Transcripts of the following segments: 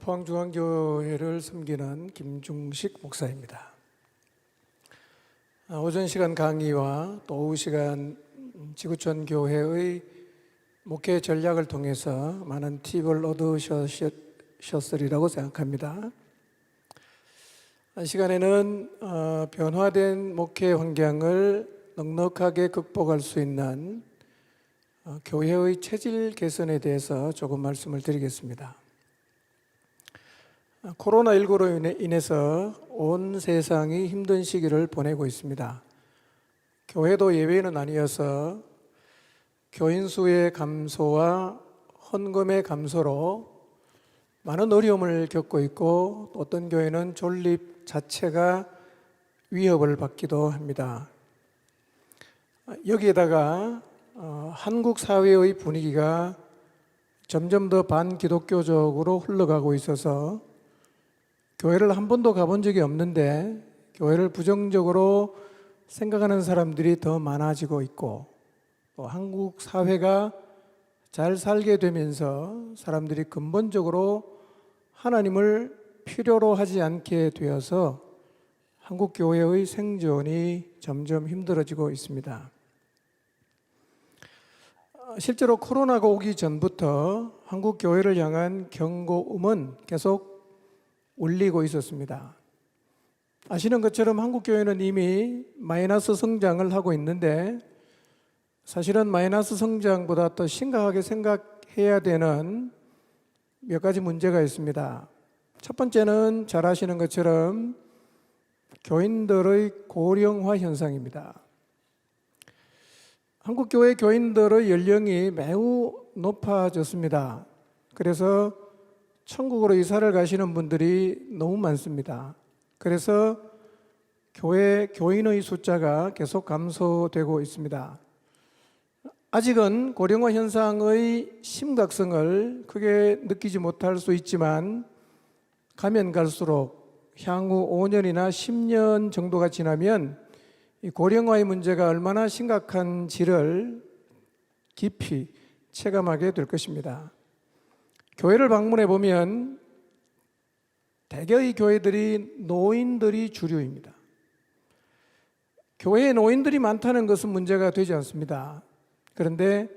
포항중앙교회를 섬기는 김중식 목사입니다. 오전 시간 강의와 또 오후 시간 지구촌 교회의 목회 전략을 통해서 많은 팁을 얻으셨으리라고 생각합니다. 이 시간에는 변화된 목회 환경을 넉넉하게 극복할 수 있는 교회의 체질 개선에 대해서 조금 말씀을 드리겠습니다. 코로나19로 인해서 온 세상이 힘든 시기를 보내고 있습니다. 교회도 예외는 아니어서 교인 수의 감소와 헌금의 감소로 많은 어려움을 겪고 있고, 어떤 교회는 존립 자체가 위협을 받기도 합니다. 여기에다가 한국 사회의 분위기가 점점 더 반기독교적으로 흘러가고 있어서 교회를 한 번도 가본 적이 없는데 교회를 부정적으로 생각하는 사람들이 더 많아지고 있고, 또 한국 사회가 잘 살게 되면서 사람들이 근본적으로 하나님을 필요로 하지 않게 되어서 한국 교회의 생존이 점점 힘들어지고 있습니다. 실제로 코로나가 오기 전부터 한국 교회를 향한 경고음은 계속 울리고 있었습니다. 아시는 것처럼 한국 교회는 이미 마이너스 성장을 하고 있는데, 사실은 마이너스 성장보다 더 심각하게 생각해야 되는 몇 가지 문제가 있습니다. 첫 번째는 잘 아시는 것처럼 교인들의 고령화 현상입니다. 한국 교회 교인들의 연령이 매우 높아졌습니다. 그래서 천국으로 이사를 가시는 분들이 너무 많습니다. 그래서 교회 교인의 숫자가 계속 감소되고 있습니다. 아직은 고령화 현상의 심각성을 크게 느끼지 못할 수 있지만, 가면 갈수록 향후 5년이나 10년 정도가 지나면 이 고령화의 문제가 얼마나 심각한지를 깊이 체감하게 될 것입니다. 교회를 방문해 보면 대개의 교회들이 노인들이 주류입니다. 교회에 노인들이 많다는 것은 문제가 되지 않습니다. 그런데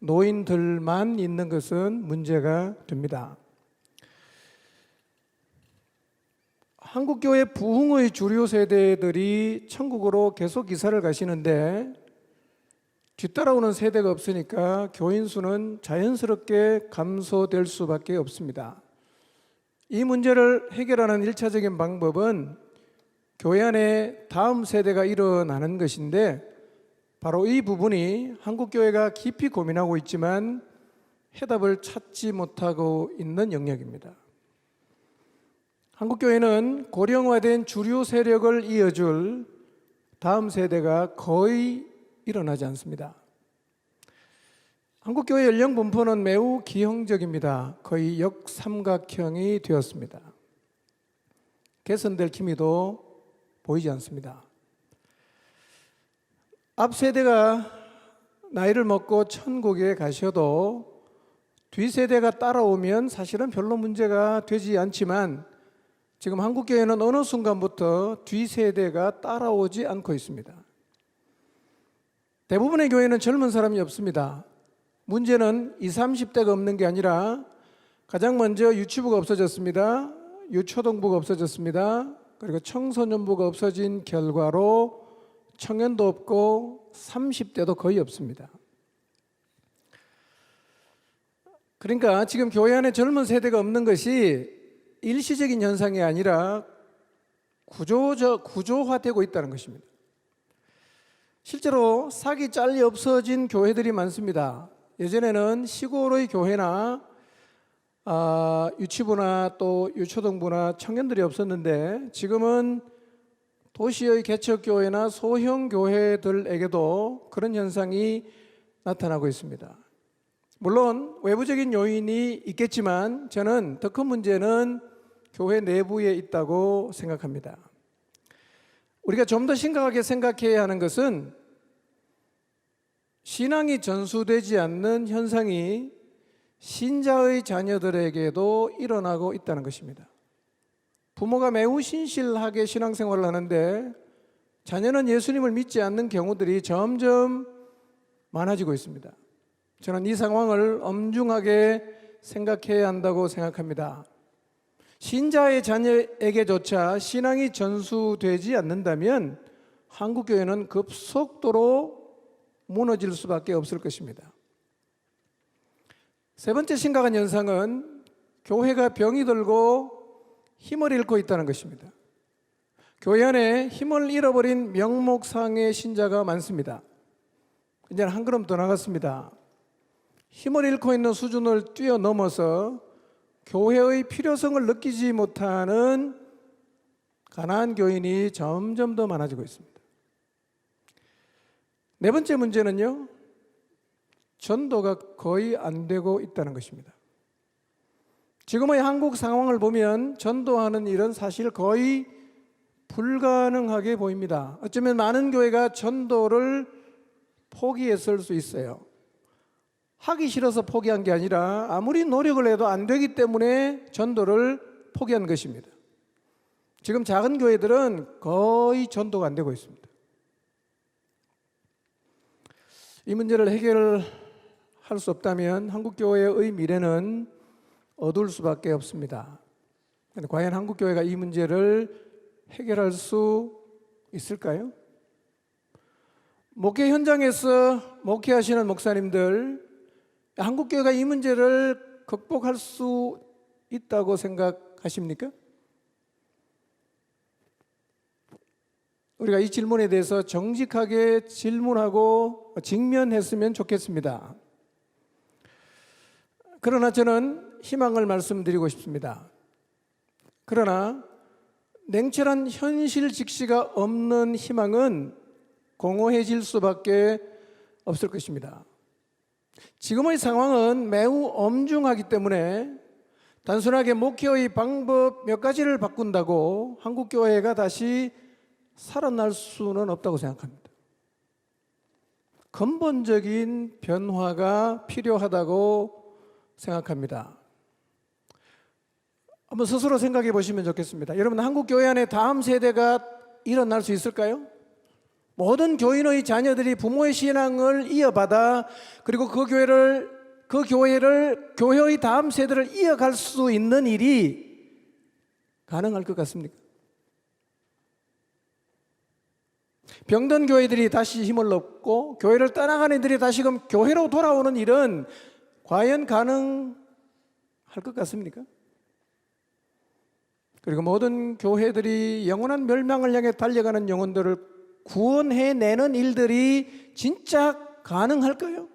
노인들만 있는 것은 문제가 됩니다. 한국 교회 부흥의 주류 세대들이 천국으로 계속 이사를 가시는데 뒤따라오는 세대가 없으니까 교인 수는 자연스럽게 감소될 수밖에 없습니다. 이 문제를 해결하는 1차적인 방법은 교회 안에 다음 세대가 일어나는 것인데, 바로 이 부분이 한국 교회가 깊이 고민하고 있지만 해답을 찾지 못하고 있는 영역입니다. 한국 교회는 고령화된 주류 세력을 이어줄 다음 세대가 거의 일어나지 않습니다. 한국교회 연령 분포는 매우 기형적입니다. 거의 역삼각형이 되었습니다. 개선될 기미도 보이지 않습니다. 앞 세대가 나이를 먹고 천국에 가셔도 뒤 세대가 따라오면 사실은 별로 문제가 되지 않지만, 지금 한국교회는 어느 순간부터 뒤 세대가 따라오지 않고 있습니다. 대부분의 교회는 젊은 사람이 없습니다. 문제는 20, 30대가 없는 게 아니라 가장 먼저 유치부가 없어졌습니다. 유초등부가 없어졌습니다. 그리고 청소년부가 없어진 결과로 청년도 없고 30대도 거의 없습니다. 그러니까 지금 교회 안에 젊은 세대가 없는 것이 일시적인 현상이 아니라 구조화되고 있다는 것입니다. 실제로 싹이 잘리 없어진 교회들이 많습니다. 예전에는 시골의 교회나 유치부나 또 유초등부나 청년들이 없었는데, 지금은 도시의 개척교회나 소형 교회들에게도 그런 현상이 나타나고 있습니다. 물론 외부적인 요인이 있겠지만 저는 더 큰 문제는 교회 내부에 있다고 생각합니다. 우리가 좀 더 심각하게 생각해야 하는 것은 신앙이 전수되지 않는 현상이 신자의 자녀들에게도 일어나고 있다는 것입니다. 부모가 매우 신실하게 신앙생활을 하는데 자녀는 예수님을 믿지 않는 경우들이 점점 많아지고 있습니다. 저는 이 상황을 엄중하게 생각해야 한다고 생각합니다. 신자의 자녀에게조차 신앙이 전수되지 않는다면 한국교회는 급속도로 무너질 수밖에 없을 것입니다. 세 번째 심각한 현상은 교회가 병이 들고 힘을 잃고 있다는 것입니다. 교회 안에 힘을 잃어버린 명목상의 신자가 많습니다. 이제는 한 걸음 더 나갔습니다. 힘을 잃고 있는 수준을 뛰어넘어서 교회의 필요성을 느끼지 못하는 가난한 교인이 점점 더 많아지고 있습니다. 네 번째 문제는요, 전도가 거의 안 되고 있다는 것입니다. 지금의 한국 상황을 보면 전도하는 일은 사실 거의 불가능하게 보입니다. 어쩌면 많은 교회가 전도를 포기했을 수 있어요. 하기 싫어서 포기한 게 아니라 아무리 노력을 해도 안 되기 때문에 전도를 포기한 것입니다. 지금 작은 교회들은 거의 전도가 안 되고 있습니다. 이 문제를 해결할 수 없다면 한국교회의 미래는 어두울 수밖에 없습니다. 그런데 과연 한국교회가 이 문제를 해결할 수 있을까요? 목회 현장에서 목회하시는 목사님들, 한국교회가 이 문제를 극복할 수 있다고 생각하십니까? 우리가 이 질문에 대해서 정직하게 질문하고 직면했으면 좋겠습니다. 그러나 저는 희망을 말씀드리고 싶습니다. 그러나 냉철한 현실 직시가 없는 희망은 공허해질 수밖에 없을 것입니다. 지금의 상황은 매우 엄중하기 때문에 단순하게 목회의 방법 몇 가지를 바꾼다고 한국교회가 다시 살아날 수는 없다고 생각합니다. 근본적인 변화가 필요하다고 생각합니다. 한번 스스로 생각해 보시면 좋겠습니다. 여러분, 한국교회 안에 다음 세대가 일어날 수 있을까요? 모든 교인의 자녀들이 부모의 신앙을 이어받아 그리고 그 교회를 교회의 다음 세대를 이어갈 수 있는 일이 가능할 것 같습니까? 병든 교회들이 다시 힘을 얻고 교회를 떠나가는 이들이 다시금 교회로 돌아오는 일은 과연 가능할 것 같습니까? 그리고 모든 교회들이 영원한 멸망을 향해 달려가는 영혼들을 구원해내는 일들이 진짜 가능할까요?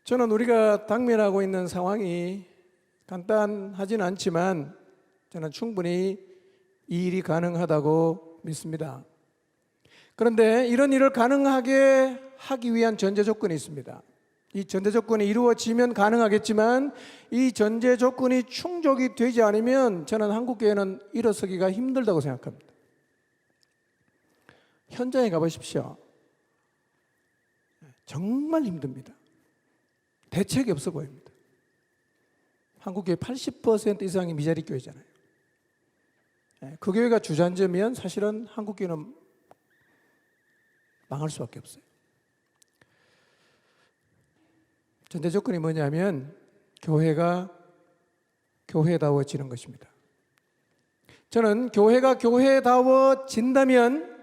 저는 우리가 당면하고 있는 상황이 간단하지는 않지만 저는 충분히 이 일이 가능하다고 믿습니다. 그런데 이런 일을 가능하게 하기 위한 전제 조건이 있습니다. 이 전제 조건이 이루어지면 가능하겠지만 이 전제 조건이 충족이 되지 않으면 저는 한국교회는 일어서기가 힘들다고 생각합니다. 현장에 가보십시오. 정말 힘듭니다. 대책이 없어 보입니다. 한국교회 80% 이상이 미자리 교회잖아요. 그 교회가 주저앉으면 사실은 한국교회는 망할 수밖에 없어요. 전제 조건이 뭐냐면 교회가 교회다워지는 것입니다. 저는 교회가 교회다워진다면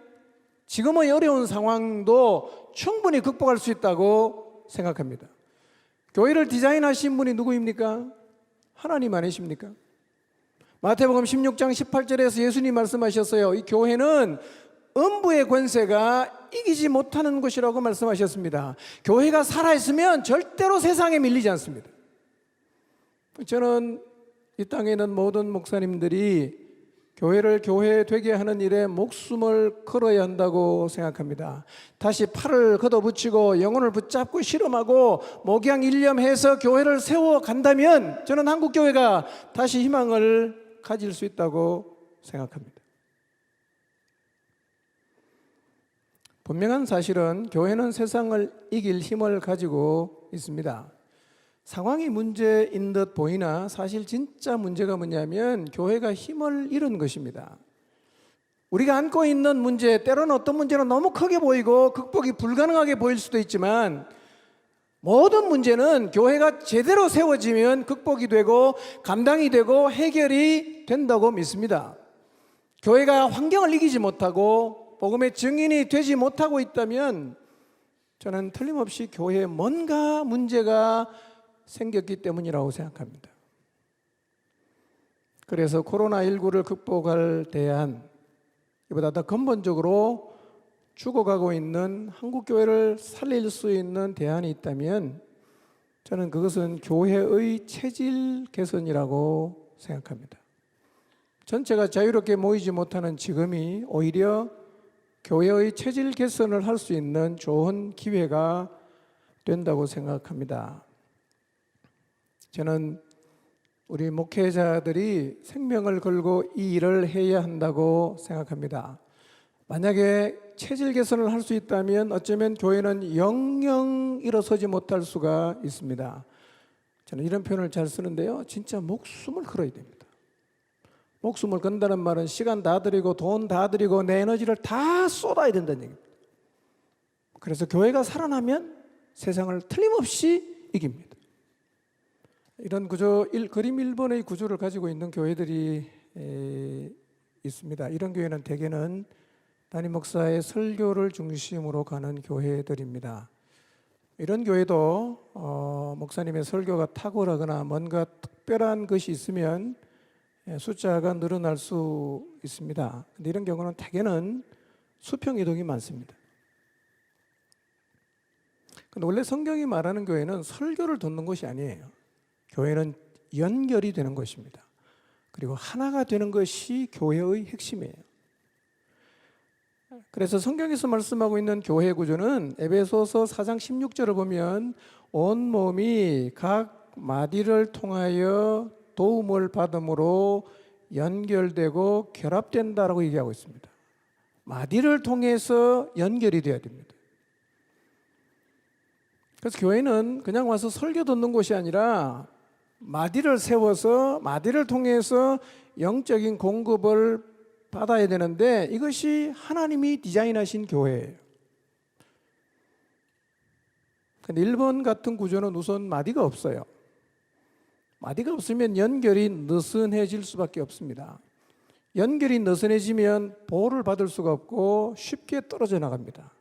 지금의 어려운 상황도 충분히 극복할 수 있다고 생각합니다. 교회를 디자인하신 분이 누구입니까? 하나님 아니십니까? 마태복음 16장 18절에서 예수님 말씀하셨어요. 이 교회는 음부의 권세가 이기지 못하는 것이라고 말씀하셨습니다. 교회가 살아있으면 절대로 세상에 밀리지 않습니다. 저는 이 땅에 있는 모든 목사님들이 교회를 교회 되게 하는 일에 목숨을 걸어야 한다고 생각합니다. 다시 팔을 걷어붙이고 영혼을 붙잡고 실험하고 목양일념해서 교회를 세워간다면 저는 한국교회가 다시 희망을 가질 수 있다고 생각합니다. 분명한 사실은 교회는 세상을 이길 힘을 가지고 있습니다. 상황이 문제인 듯 보이나 사실 진짜 문제가 뭐냐면 교회가 힘을 잃은 것입니다. 우리가 안고 있는 문제, 때로는 어떤 문제는 너무 크게 보이고 극복이 불가능하게 보일 수도 있지만 모든 문제는 교회가 제대로 세워지면 극복이 되고 감당이 되고 해결이 된다고 믿습니다. 교회가 환경을 이기지 못하고 복음의 증인이 되지 못하고 있다면 저는 틀림없이 교회에 뭔가 문제가 생겼기 때문이라고 생각합니다. 그래서 코로나19를 극복할 대안, 이보다 더 근본적으로 죽어가고 있는 한국교회를 살릴 수 있는 대안이 있다면 저는 그것은 교회의 체질 개선이라고 생각합니다. 전체가 자유롭게 모이지 못하는 지금이 오히려 교회의 체질 개선을 할 수 있는 좋은 기회가 된다고 생각합니다. 저는 우리 목회자들이 생명을 걸고 이 일을 해야 한다고 생각합니다. 만약에 체질 개선을 할 수 있다면 어쩌면 교회는 영영 일어서지 못할 수가 있습니다. 저는 이런 표현을 잘 쓰는데요, 진짜 목숨을 걸어야 됩니다. 목숨을 건다는 말은 시간 다 들이고 돈 다 들이고 내 에너지를 다 쏟아야 된다는 얘기입니다. 그래서 교회가 살아나면 세상을 틀림없이 이깁니다. 이런 구조, 그림 1번의 구조를 가지고 있는 교회들이 있습니다. 이런 교회는 대개는 담임 목사의 설교를 중심으로 가는 교회들입니다. 이런 교회도 목사님의 설교가 탁월하거나 뭔가 특별한 것이 있으면 숫자가 늘어날 수 있습니다. 근데 이런 경우는 대개는 수평 이동이 많습니다. 근데 원래 성경이 말하는 교회는 설교를 듣는 것이 아니에요. 교회는 연결이 되는 것입니다. 그리고 하나가 되는 것이 교회의 핵심이에요. 그래서 성경에서 말씀하고 있는 교회 구조는 에베소서 4장 16절을 보면 온 몸이 각 마디를 통하여 도움을 받음으로 연결되고 결합된다라고 얘기하고 있습니다. 마디를 통해서 연결이 되어야 됩니다. 그래서 교회는 그냥 와서 설교 듣는 곳이 아니라 마디를 세워서 마디를 통해서 영적인 공급을 받아야 되는데 이것이 하나님이 디자인하신 교회예요. 근데 일본 같은 구조는 우선 마디가 없어요. 마디가 없으면 연결이 느슨해질 수밖에 없습니다. 연결이 느슨해지면 보호를 받을 수가 없고 쉽게 떨어져 나갑니다.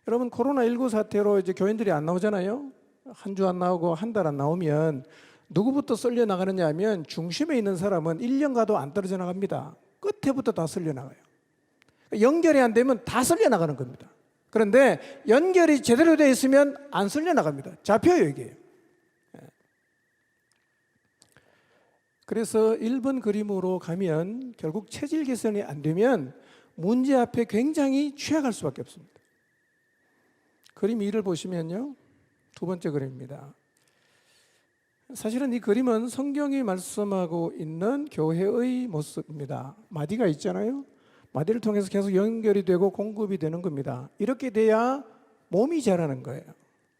여러분, 코로나19 사태로 이제 교인들이 안 나오잖아요. 한 주 안 나오고 한 달 안 나오면 누구부터 썰려 나가느냐 하면 중심에 있는 사람은 1년 가도 안 떨어져 나갑니다. 끝에부터 다 썰려 나가요. 연결이 안 되면 다 썰려 나가는 겁니다. 그런데 연결이 제대로 되어 있으면 안 썰려 나갑니다. 잡혀요, 이게. 그래서 1번 그림으로 가면 결국 체질 개선이 안 되면 문제 앞에 굉장히 취약할 수밖에 없습니다. 그림 2를 보시면요, 두 번째 그림입니다. 사실은 이 그림은 성경이 말씀하고 있는 교회의 모습입니다. 마디가 있잖아요. 마디를 통해서 계속 연결이 되고 공급이 되는 겁니다. 이렇게 돼야 몸이 자라는 거예요.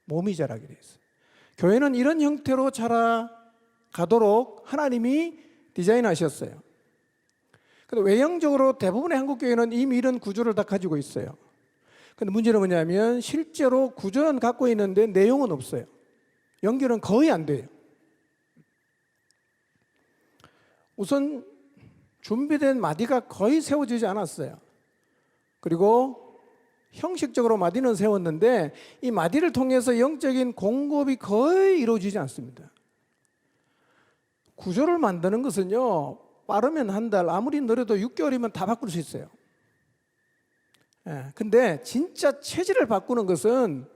몸이 자라게 돼 있어요. 교회는 이런 형태로 자라가도록 하나님이 디자인하셨어요. 근데 외형적으로 대부분의 한국 교회는 이미 이런 구조를 다 가지고 있어요. 근데 문제는 뭐냐면 실제로 구조는 갖고 있는데 내용은 없어요. 연결은 거의 안 돼요. 우선 준비된 마디가 거의 세워지지 않았어요. 그리고 형식적으로 마디는 세웠는데 이 마디를 통해서 영적인 공급이 거의 이루어지지 않습니다. 구조를 만드는 것은요, 빠르면 한 달, 아무리 느려도 6개월이면 다 바꿀 수 있어요. 근데 진짜 체질을 바꾸는 것은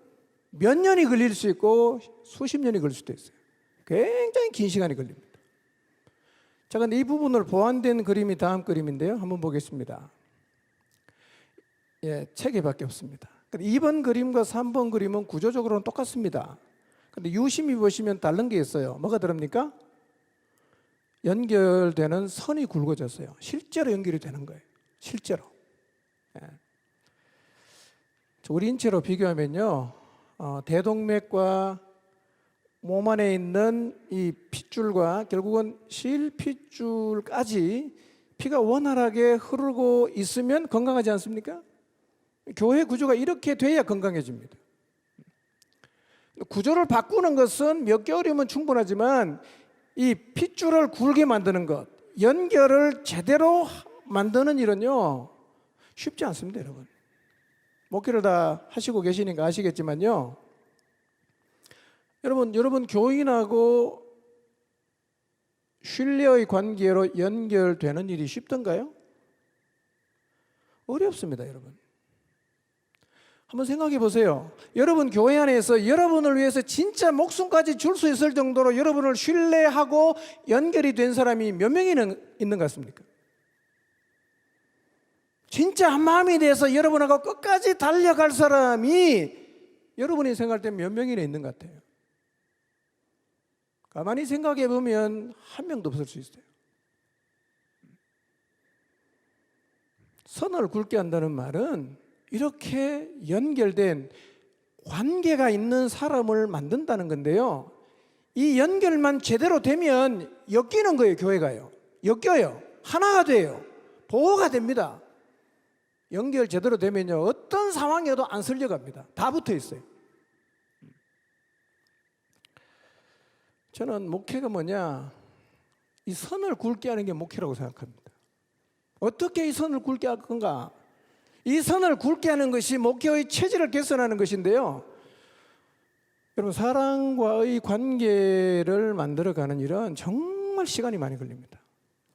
몇 년이 걸릴 수 있고 수십 년이 걸릴 수도 있어요. 굉장히 긴 시간이 걸립니다. 자, 근데 이 부분을 보완된 그림이 다음 그림인데요. 한번 보겠습니다. 체계밖에 없습니다. 2번 그림과 3번 그림은 구조적으로는 똑같습니다. 근데 유심히 보시면 다른 게 있어요. 뭐가 다릅니까? 연결되는 선이 굵어졌어요. 실제로 연결이 되는 거예요. 실제로. 우리 인체로 비교하면요, 대동맥과 몸 안에 있는 이 핏줄과 결국은 실핏줄까지 피가 원활하게 흐르고 있으면 건강하지 않습니까? 교회 구조가 이렇게 돼야 건강해집니다. 구조를 바꾸는 것은 몇 개월이면 충분하지만 이 핏줄을 굵게 만드는 것, 연결을 제대로 만드는 일은요 쉽지 않습니다. 여러분, 목회를 다 하시고 계시니까 아시겠지만요, 여러분 교인하고 신뢰의 관계로 연결되는 일이 쉽던가요? 어렵습니다. 여러분, 한번 생각해 보세요. 여러분 교회 안에서 여러분을 위해서 진짜 목숨까지 줄 수 있을 정도로 여러분을 신뢰하고 연결이 된 사람이 몇 명이나 있는 것 같습니까? 진짜 한 마음이 돼서 여러분하고 끝까지 달려갈 사람이 여러분이 생각할 때 몇 명이나 있는 것 같아요? 가만히 생각해 보면 한 명도 없을 수 있어요. 선을 굵게 한다는 말은 이렇게 연결된 관계가 있는 사람을 만든다는 건데요, 이 연결만 제대로 되면 엮이는 거예요. 교회가요, 엮여요. 하나가 돼요. 보호가 됩니다. 연결 제대로 되면요, 어떤 상황에도 안 쓸려갑니다. 다 붙어 있어요. 저는 목회가 뭐냐, 이 선을 굵게 하는 게 목회라고 생각합니다. 어떻게 이 선을 굵게 할 건가? 이 선을 굵게 하는 것이 목회의 체질을 개선하는 것인데요, 여러분, 사랑과의 관계를 만들어가는 일은 정말 시간이 많이 걸립니다.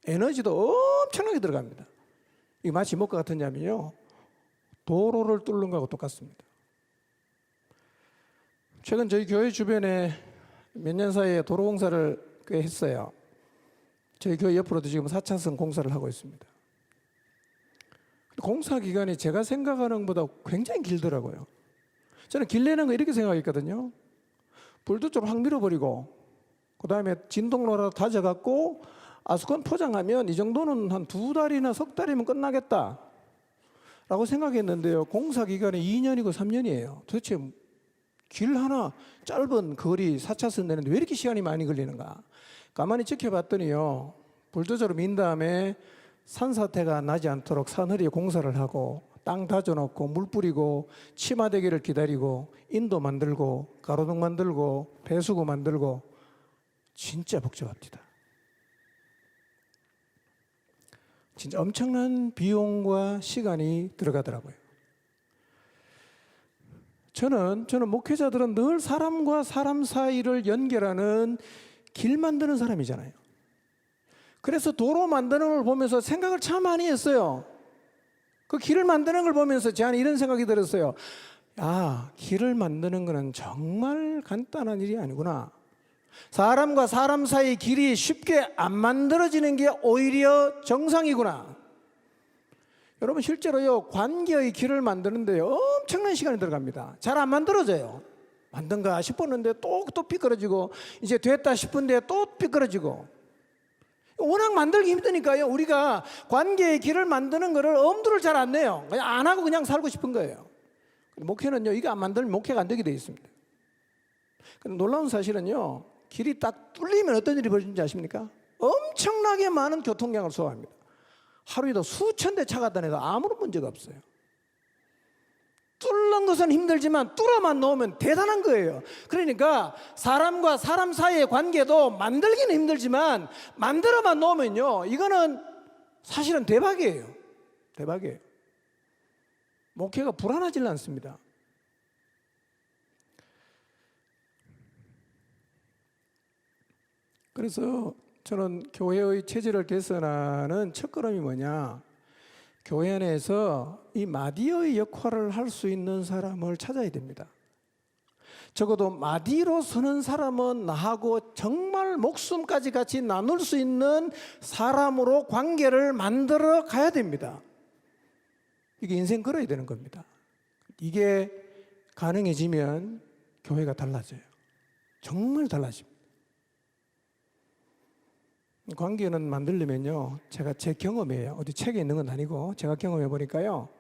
에너지도 엄청나게 들어갑니다. 이게 마치 뭐과 같으냐면요, 도로를 뚫는 거하고 똑같습니다. 최근 저희 교회 주변에 몇 년 사이에 도로 공사를 꽤 했어요. 저희 교회 옆으로도 지금 4차선 공사를 하고 있습니다. 공사 기간이 제가 생각하는 것보다 굉장히 길더라고요. 저는 길내는 거 이렇게 생각했거든요. 불도 좀 확 밀어버리고 그 다음에 진동로라도 다져갖고 아스콘 포장하면 이 정도는 한 2달이나 석 달이면 끝나겠다 라고 생각했는데요, 공사 기간이 2년이고 3년이에요. 도대체 길 하나 짧은 거리 4차선 내는데 왜 이렇게 시간이 많이 걸리는가? 가만히 지켜봤더니요, 불도저로 민 다음에 산사태가 나지 않도록 사늘이 공사를 하고 땅 다져놓고 물 뿌리고 치마대기를 기다리고 인도 만들고 가로등 만들고 배수구 만들고 진짜 복잡합니다. 진짜 엄청난 비용과 시간이 들어가더라고요. 저는 목회자들은 늘 사람과 사람 사이를 연결하는 길 만드는 사람이잖아요. 그래서 도로 만드는 걸 보면서 생각을 참 많이 했어요. 그 길을 만드는 걸 보면서 저는 이런 생각이 들었어요. 길을 만드는 거는 정말 간단한 일이 아니구나. 사람과 사람 사이 길이 쉽게 안 만들어지는 게 오히려 정상이구나. 여러분, 실제로요, 관계의 길을 만드는데 엄청난 시간이 들어갑니다. 잘 안 만들어져요. 만든가 싶었는데 또 삐뚤어지고, 이제 됐다 싶은데 또 삐뚤어지고. 워낙 만들기 힘드니까요, 우리가 관계의 길을 만드는 거를 엄두를 잘 안 내요. 그냥 안 하고 그냥 살고 싶은 거예요. 목회는요, 이거 안 만들면 목회가 안 되게 돼 있습니다. 근데 놀라운 사실은요, 길이 딱 뚫리면 어떤 일이 벌어지는지 아십니까? 엄청나게 많은 교통량을 소화합니다. 하루에도 수천 대 차가 다녀도 아무런 문제가 없어요. 뚫는 것은 힘들지만 뚫어만 놓으면 대단한 거예요. 그러니까 사람과 사람 사이의 관계도 만들기는 힘들지만 만들어만 놓으면요, 이거는 사실은 대박이에요. 대박이에요. 목회가 불안하지 않습니다. 그래서 저는 교회의 체질을 개선하는 첫걸음이 뭐냐, 교회 안에서 이 마디의 역할을 할 수 있는 사람을 찾아야 됩니다. 적어도 마디로 서는 사람은 나하고 정말 목숨까지 같이 나눌 수 있는 사람으로 관계를 만들어 가야 됩니다. 이게 인생 걸어야 되는 겁니다. 이게 가능해지면 교회가 달라져요. 정말 달라집니다. 관계는 만들려면요, 제가 제 경험이에요. 어디 책에 있는 건 아니고 제가 경험해 보니까요,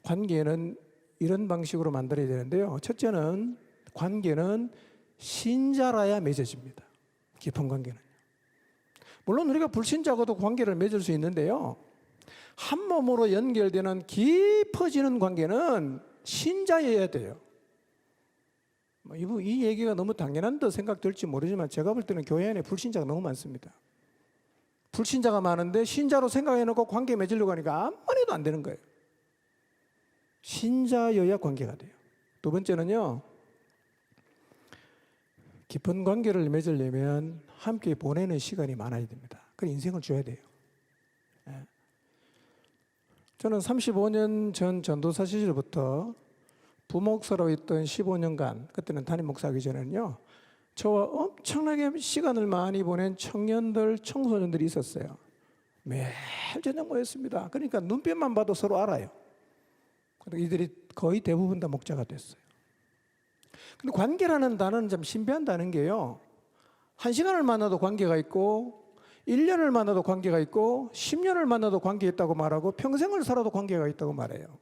관계는 이런 방식으로 만들어야 되는데요. 첫째는 관계는 신자라야 맺어집니다. 깊은 관계는. 물론 우리가 불신자하고도 관계를 맺을 수 있는데요. 한 몸으로 연결되는 깊어지는 관계는 신자여야 돼요. 이 얘기가 너무 당연한 듯 생각될지 모르지만 제가 볼 때는 교회 안에 불신자가 너무 많습니다. 불신자가 많은데 신자로 생각해놓고 관계 맺으려고 하니까 아무리 해도 안 되는 거예요. 신자여야 관계가 돼요. 두 번째는요, 깊은 관계를 맺으려면 함께 보내는 시간이 많아야 됩니다. 그 인생을 줘야 돼요. 저는 35년 전 전도사 시절부터 부목사로 있던 15년간, 그때는 담임 목사하기 전에는요, 저와 엄청나게 시간을 많이 보낸 청년들, 청소년들이 있었어요. 매일 저녁 모였습니다. 그러니까 눈빛만 봐도 서로 알아요. 이들이 거의 대부분 다 목자가 됐어요. 근데 관계라는 단어는 좀 신비한 게요, 1시간을 만나도 관계가 있고 1년을 만나도 관계가 있고 10년을 만나도 관계 있다고 말하고 평생을 살아도 관계가 있다고 말해요.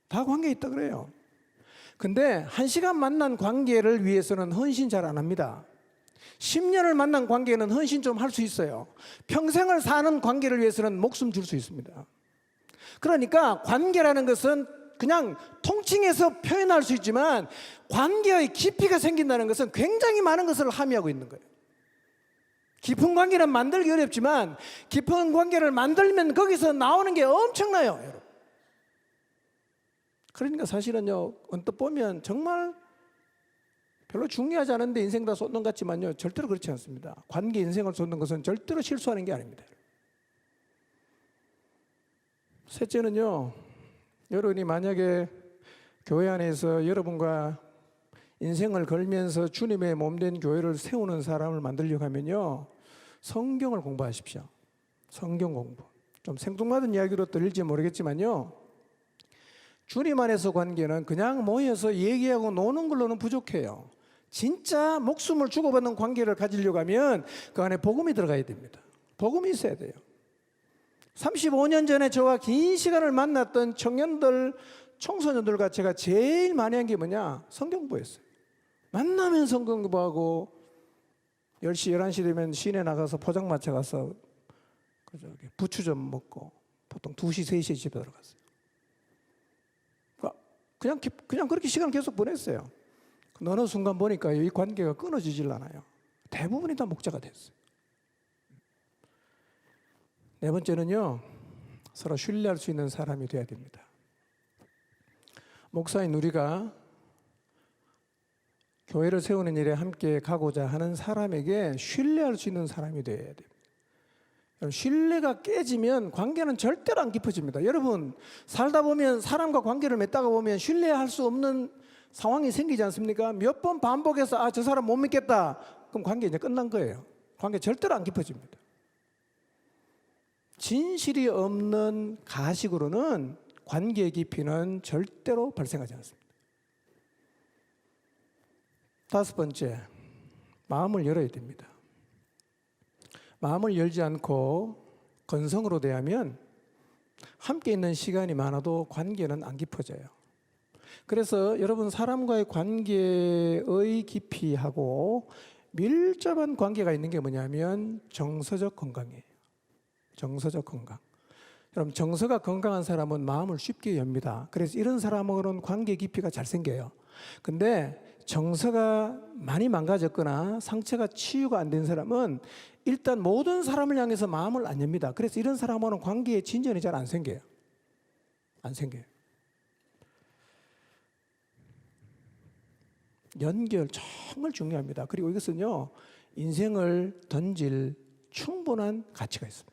다 관계 있다 그래요. 근데 1시간 만난 관계를 위해서는 헌신 잘 안 합니다. 10년을 만난 관계는 헌신 좀 할 수 있어요. 평생을 사는 관계를 위해서는 목숨 줄 수 있습니다. 그러니까 관계라는 것은 그냥 통칭해서 표현할 수 있지만 관계의 깊이가 생긴다는 것은 굉장히 많은 것을 함의하고 있는 거예요. 깊은 관계는 만들기 어렵지만 깊은 관계를 만들면 거기서 나오는 게 엄청나요, 여러분. 그러니까 사실은요, 언뜻 보면 정말 별로 중요하지 않은데 인생 다 쏟는 것 같지만요, 절대로 그렇지 않습니다. 관계 인생을 쏟는 것은 절대로 실수하는 게 아닙니다. 셋째는요, 여러분이 만약에 교회 안에서 여러분과 인생을 걸면서 주님의 몸된 교회를 세우는 사람을 만들려고 하면요, 성경을 공부하십시오. 성경 공부. 좀 생뚱맞은 이야기로 들릴지 모르겠지만요, 주님 안에서 관계는 그냥 모여서 얘기하고 노는 걸로는 부족해요. 진짜 목숨을 주고받는 관계를 가지려고 하면 그 안에 복음이 들어가야 됩니다. 복음이 있어야 돼요. 35년 전에 저와 긴 시간을 만났던 청년들, 청소년들과 제가 제일 많이 한 게 뭐냐? 성경 공부였어요. 만나면 성경 공부하고 10시, 11시 되면 시내 나가서 포장마차 가서 부추 좀 먹고 보통 2시, 3시에 집에 들어갔어요. 그냥 그렇게 시간을 계속 보냈어요. 어느 순간 보니까 이 관계가 끊어지질 않아요. 대부분이 다 목자가 됐어요. 네 번째는요, 서로 신뢰할 수 있는 사람이 돼야 됩니다. 목사인 우리가 교회를 세우는 일에 함께 가고자 하는 사람에게 신뢰할 수 있는 사람이 되어야 됩니다. 신뢰가 깨지면 관계는 절대로 안 깊어집니다. 여러분, 살다 보면 사람과 관계를 맺다가 보면 신뢰할 수 없는 상황이 생기지 않습니까? 몇 번 반복해서 저 사람 못 믿겠다. 그럼 관계 이제 끝난 거예요. 관계 절대로 안 깊어집니다. 진실이 없는 가식으로는 관계의 깊이는 절대로 발생하지 않습니다. 다섯 번째, 마음을 열어야 됩니다. 마음을 열지 않고 건성으로 대하면 함께 있는 시간이 많아도 관계는 안 깊어져요. 그래서 여러분, 사람과의 관계의 깊이하고 밀접한 관계가 있는 게 뭐냐면 정서적 건강이에요. 정서적 건강. 여러분, 정서가 건강한 사람은 마음을 쉽게 엽니다. 그래서 이런 사람하고는 관계 깊이가 잘 생겨요. 근데 정서가 많이 망가졌거나 상처가 치유가 안 된 사람은 일단 모든 사람을 향해서 마음을 안 엽니다. 그래서 이런 사람하고는 관계에 진전이 잘 안 생겨요. 안 생겨요. 연결 정말 중요합니다. 그리고 이것은요, 인생을 던질 충분한 가치가 있습니다.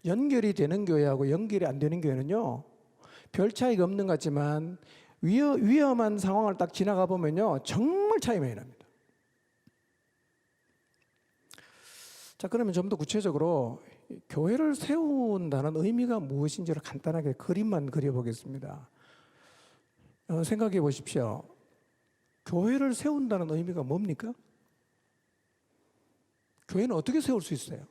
연결이 되는 교회하고 연결이 안 되는 교회는요, 별 차이가 없는 것 같지만 위험한 상황을 딱 지나가 보면요, 정말 차이 많이 납니다. 자, 그러면 좀 더 구체적으로 교회를 세운다는 의미가 무엇인지를 간단하게 그림만 그려보겠습니다. 생각해 보십시오. 교회를 세운다는 의미가 뭡니까? 교회는 어떻게 세울 수 있어요?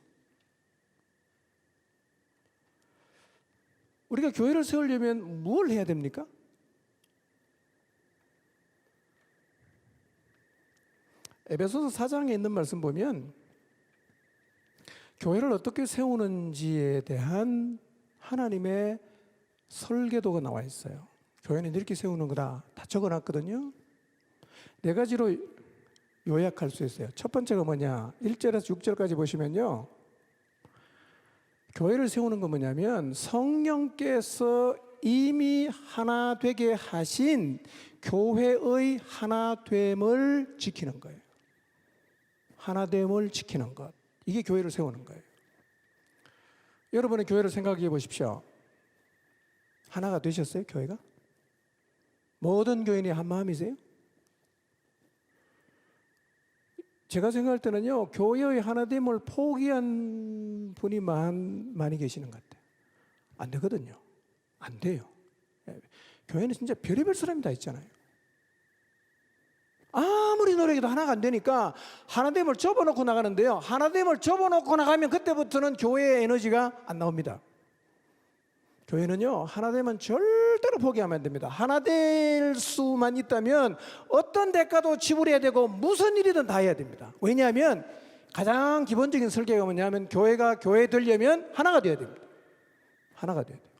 우리가 교회를 세우려면 뭘 해야 됩니까? 에베소서 4장에 있는 말씀 보면 교회를 어떻게 세우는지에 대한 하나님의 설계도가 나와 있어요. 교회는 이렇게 세우는 거다 다 적어놨거든요. 네 가지로 요약할 수 있어요. 첫 번째가 뭐냐, 1절에서 6절까지 보시면요, 교회를 세우는 건 뭐냐면 성령께서 이미 하나 되게 하신 교회의 하나됨을 지키는 거예요. 하나됨을 지키는 것, 이게 교회를 세우는 거예요. 여러분의 교회를 생각해 보십시오. 하나가 되셨어요? 교회가? 모든 교인이 한 마음이세요? 제가 생각할 때는요, 교회의 하나됨을 포기한 분이 많이 계시는 것 같아요. 안 되거든요. 안 돼요. 교회는 진짜 별의별 사람이 다 있잖아요. 아무리 노력해도 하나가 안 되니까 하나됨을 접어놓고 나가는데요, 하나됨을 접어놓고 나가면 그때부터는 교회의 에너지가 안 나옵니다. 교회는요, 하나됨은 절대로 포기하면 안 됩니다. 하나 될 수만 있다면 어떤 대가도 지불해야 되고 무슨 일이든 다 해야 됩니다. 왜냐하면 가장 기본적인 설계가 뭐냐면 교회가 교회 되려면 하나가 되어야 됩니다. 하나가 되어야 돼요.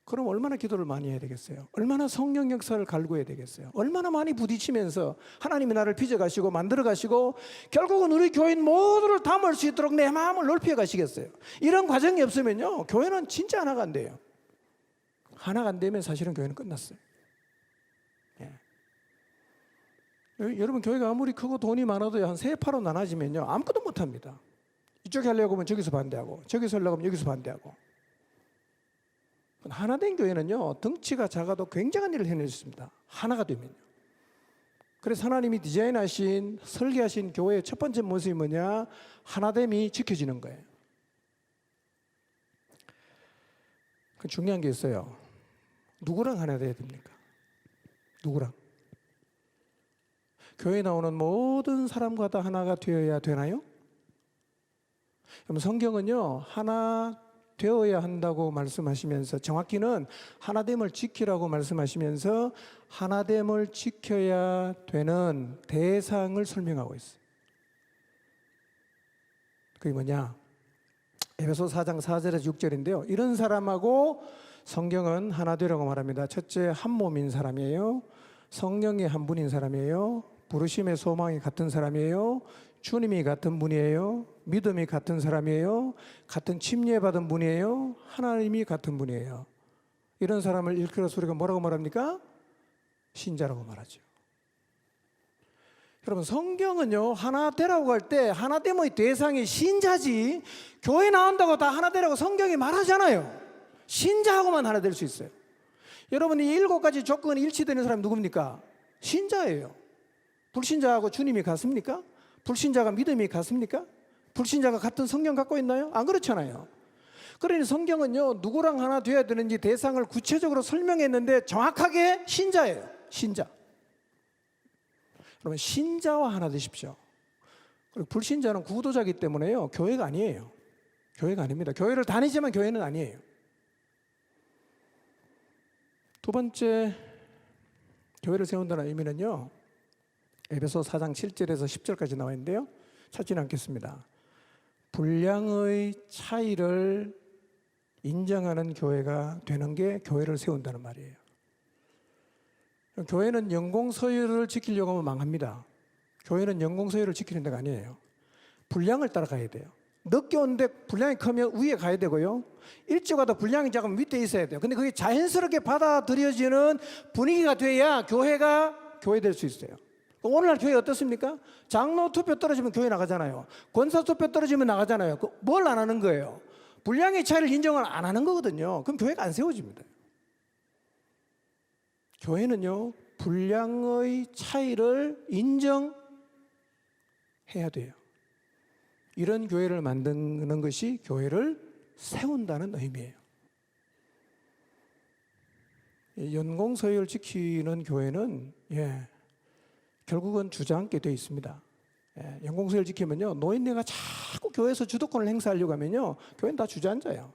그럼 얼마나 기도를 많이 해야 되겠어요? 얼마나 성령 역사를 갈구해야 되겠어요? 얼마나 많이 부딪히면서 하나님이 나를 빚어가시고 만들어가시고 결국은 우리 교인 모두를 담을 수 있도록 내 마음을 넓혀 가시겠어요? 이런 과정이 없으면요, 교회는 진짜 하나가 안 돼요. 하나가 안 되면 사실은 교회는 끝났어요. 예. 여러분, 교회가 아무리 크고 돈이 많아도 한 세 파로 나눠지면요, 아무것도 못합니다. 이쪽에 하려고 하면 저기서 반대하고, 저기서 하려고 하면 여기서 반대하고. 하나된 교회는요, 덩치가 작아도 굉장한 일을 해낼 수 있습니다. 하나가 되면요. 그래서 하나님이 디자인하신, 설계하신 교회의 첫 번째 모습이 뭐냐? 하나됨이 지켜지는 거예요. 그 중요한 게 있어요. 누구랑 하나 돼야 됩니까? 누구랑? 교회에 나오는 모든 사람과 다 하나가 되어야 되나요? 그럼 성경은요, 하나 되어야 한다고 말씀하시면서, 정확히는 하나됨을 지키라고 말씀하시면서 하나됨을 지켜야 되는 대상을 설명하고 있어요. 그게 뭐냐? 에베소 4장 4절에서 6절인데요. 이런 사람하고 성경은 하나 되라고 말합니다. 첫째, 한 몸인 사람이에요. 성령이 한 분인 사람이에요. 부르심의 소망이 같은 사람이에요. 주님이 같은 분이에요. 믿음이 같은 사람이에요. 같은 침례받은 분이에요. 하나님이 같은 분이에요. 이런 사람을 일컬어서 우리가 뭐라고 말합니까? 신자라고 말하죠. 여러분, 성경은요, 하나 되라고 할 때 하나됨의 대상이 신자지, 교회 나온다고 다 하나 되라고 성경이 말하잖아요. 신자하고만 하나 될 수 있어요. 여러분, 이 7가지 조건이 일치되는 사람이 누굽니까? 신자예요. 불신자하고 주님이 같습니까? 불신자가 믿음이 같습니까? 불신자가 같은 성경 갖고 있나요? 안 그렇잖아요. 그러니 성경은요, 누구랑 하나 되어야 되는지 대상을 구체적으로 설명했는데 정확하게 신자예요. 신자. 그러면 신자와 하나 되십시오. 그리고 불신자는 구도자이기 때문에요, 교회가 아니에요. 교회가 아닙니다. 교회를 다니지만 교회는 아니에요. 두 번째, 교회를 세운다는 의미는요, 에베소 4장 7절에서 10절까지 나와 있는데요, 찾지는 않겠습니다. 분량의 차이를 인정하는 교회가 되는 게 교회를 세운다는 말이에요. 교회는 연공서열을 지키려고 하면 망합니다. 교회는 연공서열을 지키는 데가 아니에요. 분량을 따라가야 돼요. 늦게 오는데 분량이 크면 위에 가야 되고요, 일찍 와도 분량이 작으면 밑에 있어야 돼요. 근데 그게 자연스럽게 받아들여지는 분위기가 돼야 교회가 교회 될 수 있어요. 오늘날 교회 어떻습니까? 장로 투표 떨어지면 교회 나가잖아요. 권사 투표 떨어지면 나가잖아요. 뭘 안 하는 거예요? 분량의 차이를 인정을 안 하는 거거든요. 그럼 교회가 안 세워집니다. 교회는요, 분량의 차이를 인정해야 돼요. 이런 교회를 만드는 것이 교회를 세운다는 의미예요. 연공서열 지키는 교회는 결국은 주저앉게 되어 있습니다. 연공서열 지키면요, 노인네가 자꾸 교회에서 주도권을 행사하려고 하면요, 교회는 다 주저앉아요.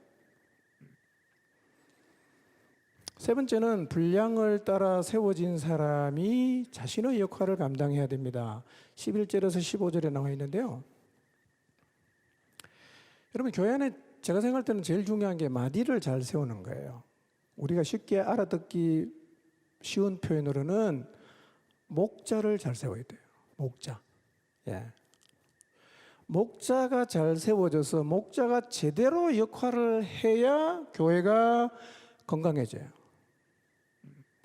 세 번째는 분량을 따라 세워진 사람이 자신의 역할을 감당해야 됩니다. 11절에서 15절에 나와 있는데요. 여러분, 교회 안에 제가 생각할 때는 제일 중요한 게 마디를 잘 세우는 거예요. 우리가 쉽게 알아듣기 쉬운 표현으로는 목자를 잘 세워야 돼요. 목자. 예. 목자가 잘 세워져서 목자가 제대로 역할을 해야 교회가 건강해져요.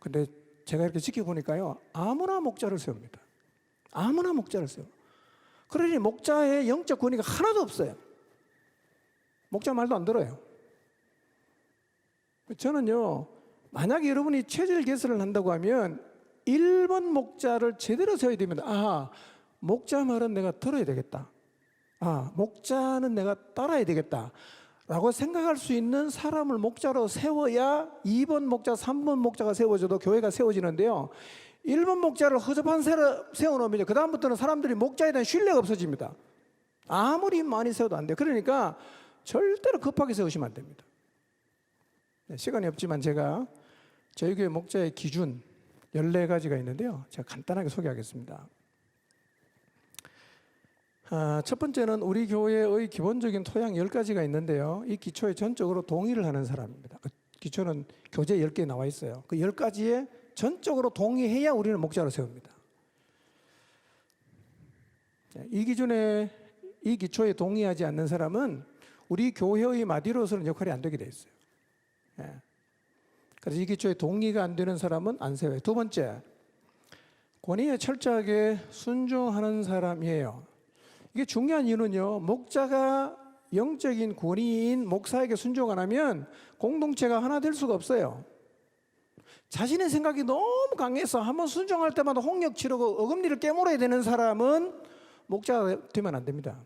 근데 제가 이렇게 지켜보니까요, 아무나 목자를 세웁니다. 아무나 목자를 세워. 그러니 목자의 영적 권위가 하나도 없어요. 목자 말도 안 들어요. 저는요, 만약에 여러분이 체질 개설을 한다고 하면 1번 목자를 제대로 세워야 됩니다. 아, 목자 말은 내가 들어야 되겠다. 아, 목자는 내가 따라야 되겠다 라고 생각할 수 있는 사람을 목자로 세워야 2번 목자, 3번 목자가 세워져도 교회가 세워지는데요, 1번 목자를 허접한 세워놓으면 그 다음부터는 사람들이 목자에 대한 신뢰가 없어집니다. 아무리 많이 세워도 안 돼요. 그러니까 절대로 급하게 세우시면 안 됩니다. 네, 시간이 없지만 제가 저희 교회 목자의 기준 14가지가 있는데요, 제가 간단하게 소개하겠습니다. 첫 번째는 우리 교회의 기본적인 토양 10가지가 있는데요, 이 기초에 전적으로 동의를 하는 사람입니다. 그 기초는 교재 10개에 나와 있어요. 그 10가지에 전적으로 동의해야 우리는 목자로 세웁니다. 이 기초에 동의하지 않는 사람은 우리 교회의 마디로서는 역할이 안 되게 돼 있어요. 그래서 이 기초에 동의가 안 되는 사람은 안 세워요. 두 번째, 권위에 철저하게 순종하는 사람이에요. 이게 중요한 이유는요, 목자가 영적인 권위인 목사에게 순종 안 하면 공동체가 하나 될 수가 없어요. 자신의 생각이 너무 강해서 한번 순종할 때마다 홍역 치르고 어금니를 깨물어야 되는 사람은 목자가 되면 안 됩니다.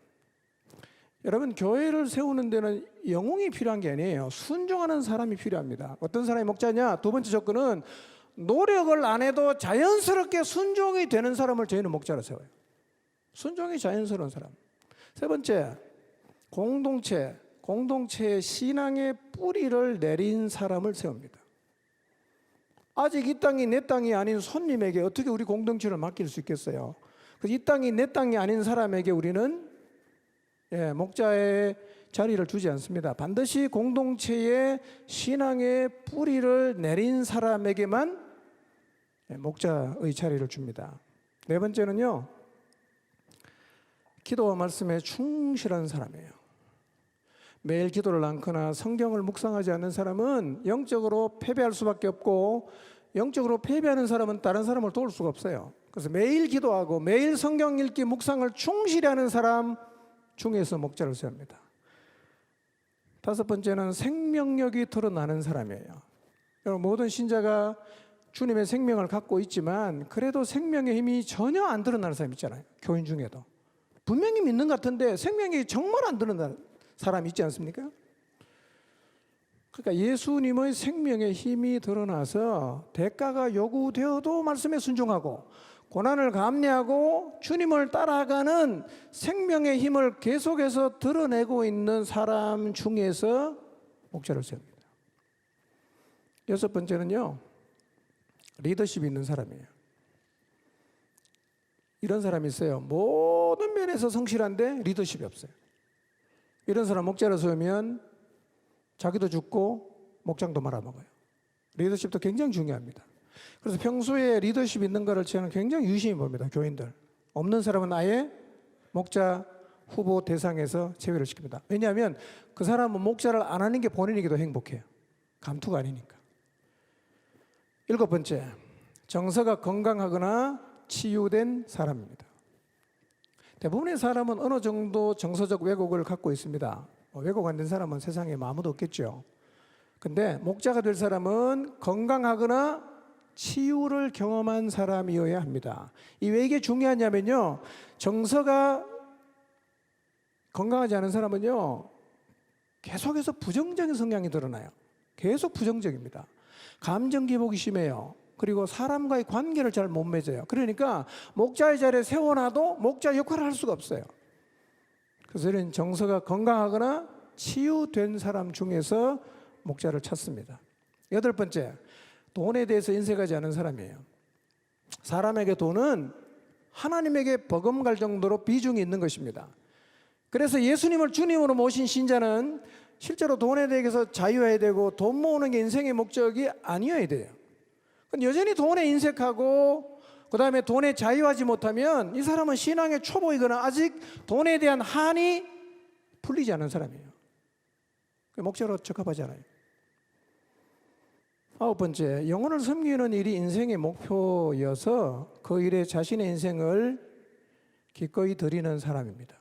여러분, 교회를 세우는 데는 영웅이 필요한 게 아니에요. 순종하는 사람이 필요합니다. 어떤 사람이 목자냐? 두 번째 조건은 노력을 안 해도 자연스럽게 순종이 되는 사람을 저희는 목자로 세워요. 순종이 자연스러운 사람. 세 번째, 공동체의 신앙의 뿌리를 내린 사람을 세웁니다. 아직 이 땅이 내 땅이 아닌 손님에게 어떻게 우리 공동체를 맡길 수 있겠어요? 그래서 이 땅이 내 땅이 아닌 사람에게 우리는 목자의 자리를 주지 않습니다. 반드시 공동체의 신앙의 뿌리를 내린 사람에게만 목자의 자리를 줍니다. 네 번째는요, 기도와 말씀에 충실한 사람이에요. 매일 기도를 않거나 성경을 묵상하지 않는 사람은 영적으로 패배할 수밖에 없고, 영적으로 패배하는 사람은 다른 사람을 도울 수가 없어요. 그래서 매일 기도하고 매일 성경 읽기 묵상을 충실히 하는 사람 중에서 목자를 세웁니다. 다섯 번째는 생명력이 드러나는 사람이에요. 여러분, 모든 신자가 주님의 생명을 갖고 있지만 그래도 생명의 힘이 전혀 안 드러나는 사람 있잖아요. 교인 중에도 분명히 믿는 것 같은데 생명이 정말 안 드러나는 사람 있지 않습니까? 그러니까 예수님의 생명의 힘이 드러나서 대가가 요구되어도 말씀에 순종하고 고난을 감내하고 주님을 따라가는 생명의 힘을 계속해서 드러내고 있는 사람 중에서 목자를 세웁니다. 여섯 번째는요, 리더십이 있는 사람이에요. 이런 사람이 있어요. 모든 면에서 성실한데 리더십이 없어요. 이런 사람 목자로 세우면 자기도 죽고 목장도 말아먹어요. 리더십도 굉장히 중요합니다. 그래서 평소에 리더십 있는 거를 저는 굉장히 유심히 봅니다. 교인들 없는 사람은 아예 목자 후보 대상에서 제외를 시킵니다. 왜냐하면 그 사람은 목자를 안 하는 게 본인에게도 행복해요. 감투가 아니니까. 일곱 번째, 정서가 건강하거나 치유된 사람입니다. 대부분의 사람은 어느 정도 정서적 왜곡을 갖고 있습니다. 왜곡 안 된 사람은 세상에 아무도 없겠죠. 근데 목자가 될 사람은 건강하거나 치유를 경험한 사람이어야 합니다. 왜 이게 중요하냐면요, 정서가 건강하지 않은 사람은요, 계속해서 부정적인 성향이 드러나요. 계속 부정적입니다. 감정 기복이 심해요. 그리고 사람과의 관계를 잘 못 맺어요. 그러니까 목자의 자리에 세워놔도 목자 역할을 할 수가 없어요. 그래서 이런 정서가 건강하거나 치유된 사람 중에서 목자를 찾습니다. 여덟 번째, 돈에 대해서 인색하지 않은 사람이에요. 사람에게 돈은 하나님에게 버금갈 정도로 비중이 있는 것입니다. 그래서 예수님을 주님으로 모신 신자는 실제로 돈에 대해서 자유해야 되고 돈 모으는 게 인생의 목적이 아니어야 돼요. 여전히 돈에 인색하고 그 다음에 돈에 자유하지 못하면 이 사람은 신앙의 초보이거나 아직 돈에 대한 한이 풀리지 않은 사람이에요. 목자로 적합하지 않아요. 9번째, 영혼을 섬기는 일이 인생의 목표여서 그 일에 자신의 인생을 기꺼이 드리는 사람입니다.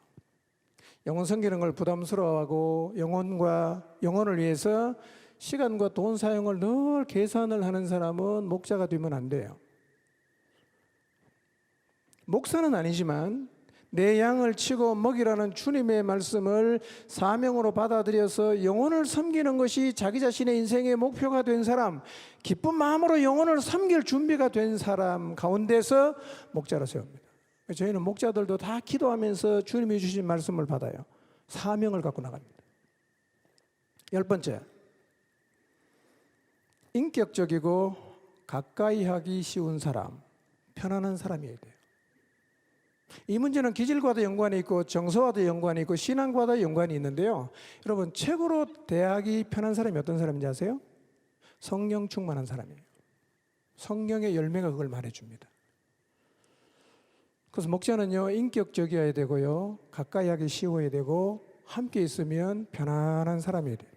영혼 섬기는 걸 부담스러워하고 영혼을 위해서 시간과 돈 사용을 늘 계산을 하는 사람은 목자가 되면 안 돼요. 목사는 아니지만 내 양을 치고 먹이라는 주님의 말씀을 사명으로 받아들여서 영혼을 섬기는 것이 자기 자신의 인생의 목표가 된 사람, 기쁜 마음으로 영혼을 섬길 준비가 된 사람 가운데서 목자로 세웁니다. 저희는 목자들도 다 기도하면서 주님이 주신 말씀을 받아요. 사명을 갖고 나갑니다. 10번째, 인격적이고 가까이 하기 쉬운 사람, 편안한 사람이어야 돼요. 이 문제는 기질과도 연관이 있고 정서와도 연관이 있고 신앙과도 연관이 있는데요. 여러분, 최고로 대하기 편한 사람이 어떤 사람인지 아세요? 성령 충만한 사람이에요. 성령의 열매가 그걸 말해줍니다. 그래서 목자는요, 인격적이어야 되고요, 가까이 하기 쉬워야 되고 함께 있으면 편안한 사람이어야 돼요.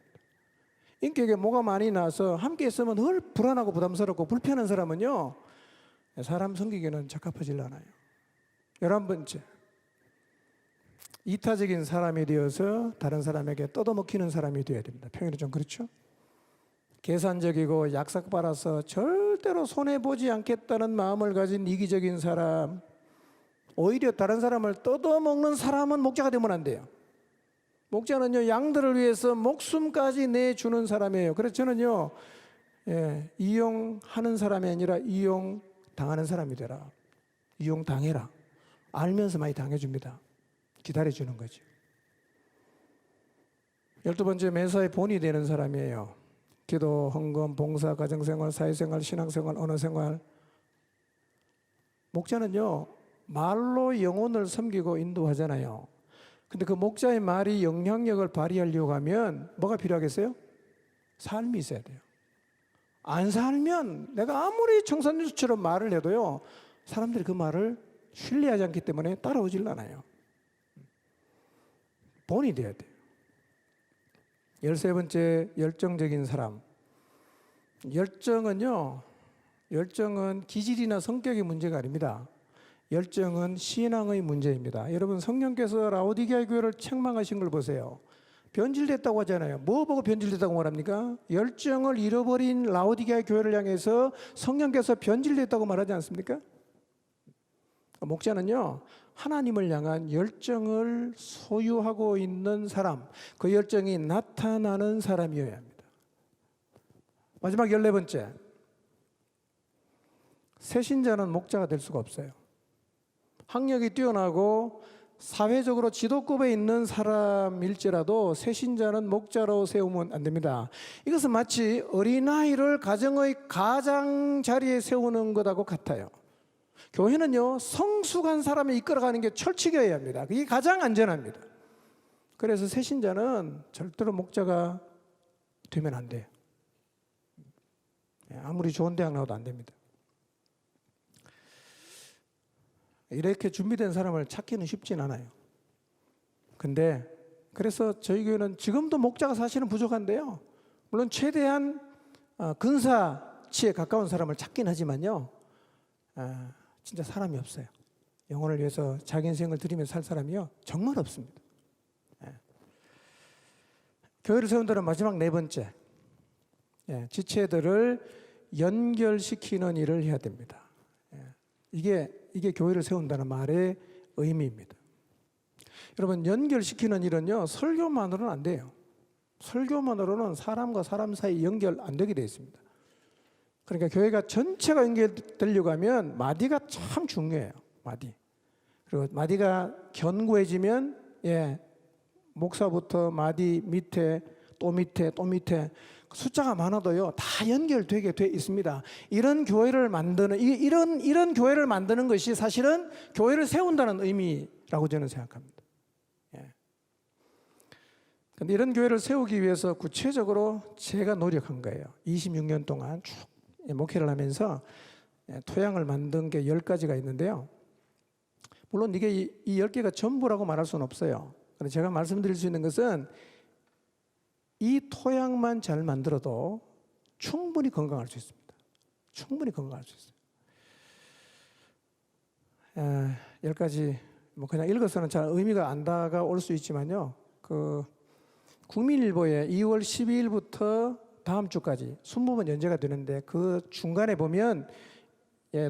인격에 뭐가 많이 나서 함께 있으면 늘 불안하고 부담스럽고 불편한 사람은요, 사람 섬기기는 적합하지 않아요. 11번째, 이타적인 사람이 되어서 다른 사람에게 뜯어먹히는 사람이 되어야 됩니다. 평일에 좀 그렇죠? 계산적이고 약삭빨아서 절대로 손해보지 않겠다는 마음을 가진 이기적인 사람, 오히려 다른 사람을 뜯어먹는 사람은 목자가 되면 안 돼요. 목자는요, 양들을 위해서 목숨까지 내주는 사람이에요. 그래서 저는요, 이용하는 사람이 아니라 이용당하는 사람이 되라. 이용당해라. 알면서 많이 당해줍니다. 기다려주는 거죠. 12번째, 매사에 본이 되는 사람이에요. 기도, 헌금, 봉사, 가정생활, 사회생활, 신앙생활, 언어생활. 목자는요, 말로 영혼을 섬기고 인도하잖아요. 근데 그 목자의 말이 영향력을 발휘하려고 하면 뭐가 필요하겠어요? 삶이 있어야 돼요. 안 살면 내가 아무리 청산유수처럼 말을 해도요, 사람들이 그 말을 신뢰하지 않기 때문에 따라오질 않아요. 본이 돼야 돼요. 13번째, 열정적인 사람. 열정은 기질이나 성격의 문제가 아닙니다. 열정은 신앙의 문제입니다. 여러분, 성령께서 라오디게아 교회를 책망하신 걸 보세요. 변질됐다고 하잖아요. 뭐 보고 변질됐다고 말합니까? 열정을 잃어버린 라오디게아 교회를 향해서 성령께서 변질됐다고 말하지 않습니까? 목자는요, 하나님을 향한 열정을 소유하고 있는 사람, 그 열정이 나타나는 사람이어야 합니다. 마지막 14번째, 새신자는 목자가 될 수가 없어요. 학력이 뛰어나고 사회적으로 지도급에 있는 사람일지라도 새신자는 목자로 세우면 안 됩니다. 이것은 마치 어린아이를 가정의 가장자리에 세우는 것하고 같아요. 교회는요, 성숙한 사람을 이끌어가는 게 철칙이어야 합니다. 그게 가장 안전합니다. 그래서 새신자는 절대로 목자가 되면 안 돼요. 아무리 좋은 대학 나와도 안 됩니다. 이렇게 준비된 사람을 찾기는 쉽진 않아요. 근데 그래서 저희 교회는 지금도 목자가 사실은 부족한데요, 물론 최대한 근사치에 가까운 사람을 찾긴 하지만요, 진짜 사람이 없어요. 영혼을 위해서 자기 인생을 드리면서 살 사람이요, 정말 없습니다. 교회를 세운 데는 마지막 4번째, 지체들을 연결시키는 일을 해야 됩니다. 이게 교회를 세운다는 말의 의미입니다. 여러분, 연결시키는 일은요, 설교만으로는 안 돼요. 설교만으로는 사람과 사람 사이 연결 안 되게 되어 있습니다. 그러니까 교회가 전체가 연결되려고 하면 마디가 참 중요해요. 마디. 그리고 마디가 견고해지면 목사부터 마디 밑에 또 밑에 또 밑에, 숫자가 많아도요 다 연결되게 돼 있습니다. 이런 교회를 만드는 이런 교회를 만드는 것이 사실은 교회를 세운다는 의미라고 저는 생각합니다. 그런데 이런 교회를 세우기 위해서 구체적으로 제가 노력한 거예요. 26년 동안 쭉 목회를 하면서 토양을 만든 게 10가지가 있는데요. 물론 이게 이 10개가 전부라고 말할 수는 없어요. 그런데 제가 말씀드릴 수 있는 것은 이 토양만 잘 만들어도 충분히 건강할 수 있습니다. 충분히 건강할 수 있어요. 10가지 뭐 그냥 읽어서는 잘 의미가 안 다가올 수 있지만요. 그 국민일보에 2월 12일부터 다음 주까지 순부분 연재가 되는데 그 중간에 보면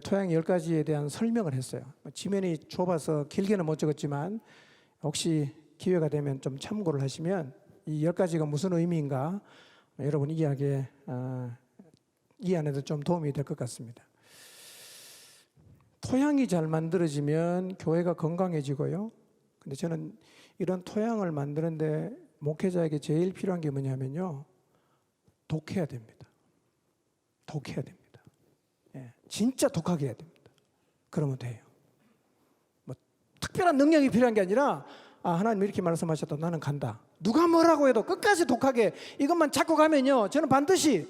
토양 10가지에 대한 설명을 했어요. 지면이 좁아서 길게는 못 적었지만 혹시 기회가 되면 좀 참고를 하시면 이 10가지가 무슨 의미인가 여러분 이해하게 이해하는데 좀 도움이 될 것 같습니다. 토양이 잘 만들어지면 교회가 건강해지고요. 근데 저는 이런 토양을 만드는데 목회자에게 제일 필요한 게 뭐냐면요. 독해야 됩니다. 독해야 됩니다. 진짜 독하게 해야 됩니다. 그러면 돼요. 뭐 특별한 능력이 필요한 게 아니라 하나님 이렇게 말씀하셨다. 나는 간다. 누가 뭐라고 해도 끝까지 독하게 이것만 찾고 가면요. 저는 반드시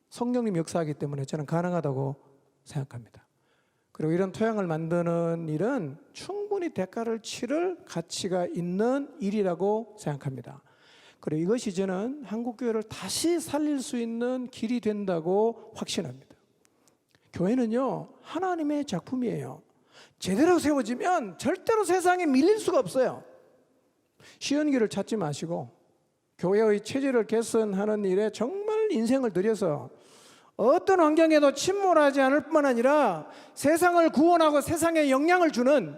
성령님 역사하기 때문에 저는 가능하다고 생각합니다. 그리고 이런 토양을 만드는 일은 충분히 대가를 치를 가치가 있는 일이라고 생각합니다. 그리고 이것이 저는 한국교회를 다시 살릴 수 있는 길이 된다고 확신합니다. 교회는요 하나님의 작품이에요. 제대로 세워지면 절대로 세상에 밀릴 수가 없어요. 쉬운 길을 찾지 마시고 교회의 체질을 개선하는 일에 정말 인생을 들여서 어떤 환경에도 침몰하지 않을 뿐만 아니라 세상을 구원하고 세상에 영향을 주는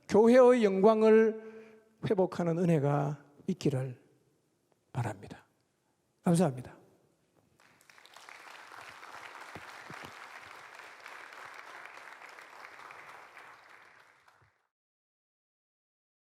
교회의 영광을 회복하는 은혜가 있기를 바랍니다. 감사합니다.